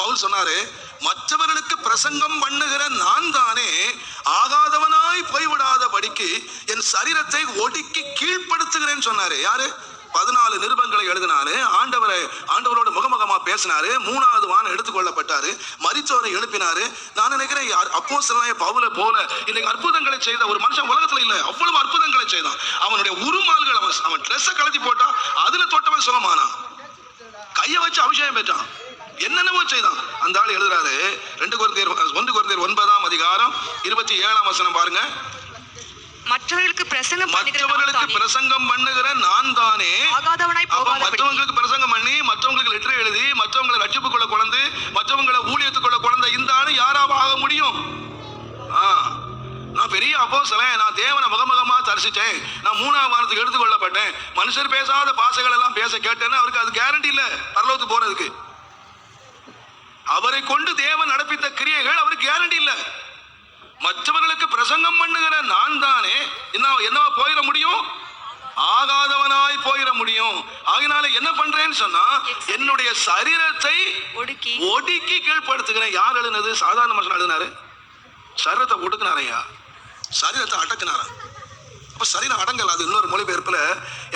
பவுல் சொன்னாரு, மற்றவர்களுக்கு பிரசங்கம் பண்ணுகிற நான் தானே ஆகாதவனாய் போய்விடாதபடிக்கு என் சரீரத்தை ஒடுக்கி கீழ்ப்படுத்துகிறேன்னு சொன்னாரு. யாரு? 14 நிருபங்களை எழுதினாரு. ஆண்டவரோட முகமுகமா பேசினாரு. 3வது வானம் எடுத்துக்கொள்ளப்பட்டாரு. மரித்தோரை எழுப்பினாரு. நான் நினைக்கிறேன் அப்போஸ்தலனாகிய பவுலை போல இன்னைக்கு அற்புதங்களை செய்த ஒரு மனுஷன் உலகத்துல இல்ல. அவ்வளவு அற்புதங்களை செய்தான். அவனுடைய உருமால்கள், அவன் ட்ரெஸ்ஸை கழட்டி போட்டா அதுல தொட்டவன் சுகமானா, கையை வச்சு அபிஷேகம் பெற்றான், என்னென்னவோ செய்தான். அந்த ஆள் எழுதுறாரு 1 கொரிந்தியர் 9ஆம் அதிகாரம் 27ஆம் வசனம் பாருங்க. மற்றவர்களுக்கு பிரசங்கம் பண்ணுகிற நான் தானே மற்றவங்களுக்கு பிரசங்கம் பண்ணி, மற்றவங்களுக்கு லெட்டர் எழுதி, மற்றவங்களை ரட்சிப்புக்குள்ள கொண்டு, மற்றவங்களை ஊழியத்துக்குள்ள கொண்ட இந்த ஆளு யாராவது ஆக முடியும்? நான் பெரிய அப்போஸ்தலன், நான் தேவனை முகமுகமா தரிசிச்சேன், நான் 3ஆம் வானத்துக்கு எடுத்துக்கொள்ளப்பட்டேன், மனுஷர் பேசாத பாசைகள் எல்லாம் பேச கேட்டேன்னு அவருக்கு அது கேரண்டி இல்ல பரலோகத்துக்கு போறதுக்கு. அவரை கொண்டு தேவன் நடப்பித்த கிரியைகள் அவருக்கு கேரண்டி இல்ல. மற்றவர்களுக்கு பிரசங்கம் பண்ணுகிற நான் தானே என்னவா போயிட முடியும்? ஆகாதவனாய் போயிட முடியும். ஆகினால என்ன பண்றேன்னு சொன்னா, என்னுடைய சரீரத்தை ஒடுக்கி கீழ்படுத்துகிறேன். யார் எழுதினது? சாதாரண மனுஷன் எழுதினாரு. சரீரத்தை ஒடுக்கினாரையா, சரீரத்தை அடக்கினாரா. அப்ப சரீரம் அடங்கல. அது இன்னொரு மொழிபெயர்ப்புல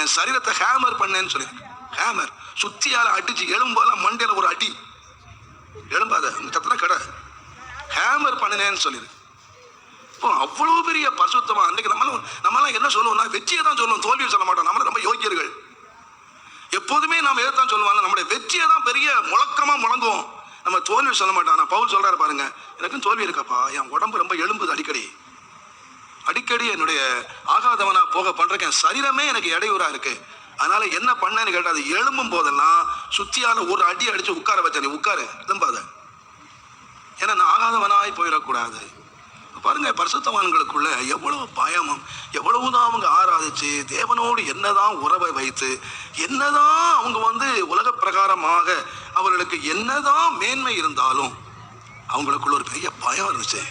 என் சரீரத்தை ஹேமர் பண்ணேன்னு சொல்லி, ஹேமர் சுத்தியால அடிச்சு எலும்போல மண்டையில ஒரு அடி, எலும்பாத இந்த கடை ஹேமர் பண்ணினேன்னு சொல்லிடு. இப்போ அவ்வளவு பெரிய பரிசுத்தமா அன்றைக்கு நம்மளாம் என்ன சொல்லுவோம்னா, வெற்றியை தான் சொல்லுவோம், தோல்வியை சொல்ல மாட்டோம். நம்மள ரொம்ப யோகியர்கள். எப்போதுமே நாம எதைத்தான் சொல்லுவாங்க, நம்மளுடைய வெற்றியை தான் பெரிய முழக்கமா முழங்குவோம், நம்ம தோல்வி சொல்ல மாட்டோம். ஆனா பவுல் சொல்றாரு பாருங்க, எனக்கும் தோல்வி இருக்கப்பா, என் உடம்பு ரொம்ப எலும்புது, அடிக்கடி என்னுடைய ஆகாதவனா போக பண்றேன், என் சரீரமே எனக்கு இடையூறா இருக்கு. அதனால என்ன பண்ணேன்னு கேட்டா, அது எழும்பும் போதெல்லாம் சுத்தியால ஒரு அடி அடிச்சு உட்கார வச்ச, நீ உட்காரு திரும்பாத, ஏன்னா நான் ஆகாதவனாய் போயிடக்கூடாது. பாருங்க, பரிசுத்தவான்களுக்குள்ள எவ்வளவு பயமும், எவ்வளவுதான் அவங்க ஆராதிச்சு தேவனோடு என்னதான் உறவை வைத்து, என்னதான் அவங்க உலக பிரகாரமாக அவர்களுக்கு என்னதான் மேன்மை இருந்தாலும் அவங்களுக்குள்ள ஒரு பெரிய பயம் இருந்துச்சு,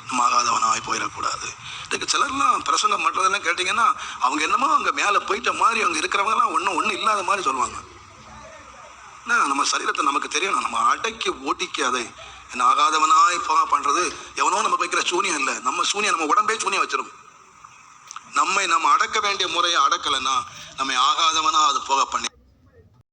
நம்ம ஆகாதவனாய் போயிடக்கூடாது. இதுக்கு சிலர்லாம் பிரசங்கம் பண்றதெல்லாம் கேட்டீங்கன்னா, அவங்க என்னமோ அங்க மேல போயிட்ட மாதிரி, அவங்க இருக்கிறவங்க எல்லாம் ஒன்றும் இல்லாத மாதிரி சொல்லுவாங்க. நம்ம சரீரத்தை நமக்கு தெரியணும், நம்ம அடக்கி ஓட்டிக்கு அதை என்ன ஆகாதவனாய் போக பண்றது எவனோ நம்ம வைக்கிற சூனியம் இல்லை. நம்ம சூனியம், நம்ம உடம்பே சூனியம் வச்சிடும். நம்ம அடக்க வேண்டிய முறையை அடக்கலைன்னா நம்ம ஆகாதவனா அது போக பண்ணி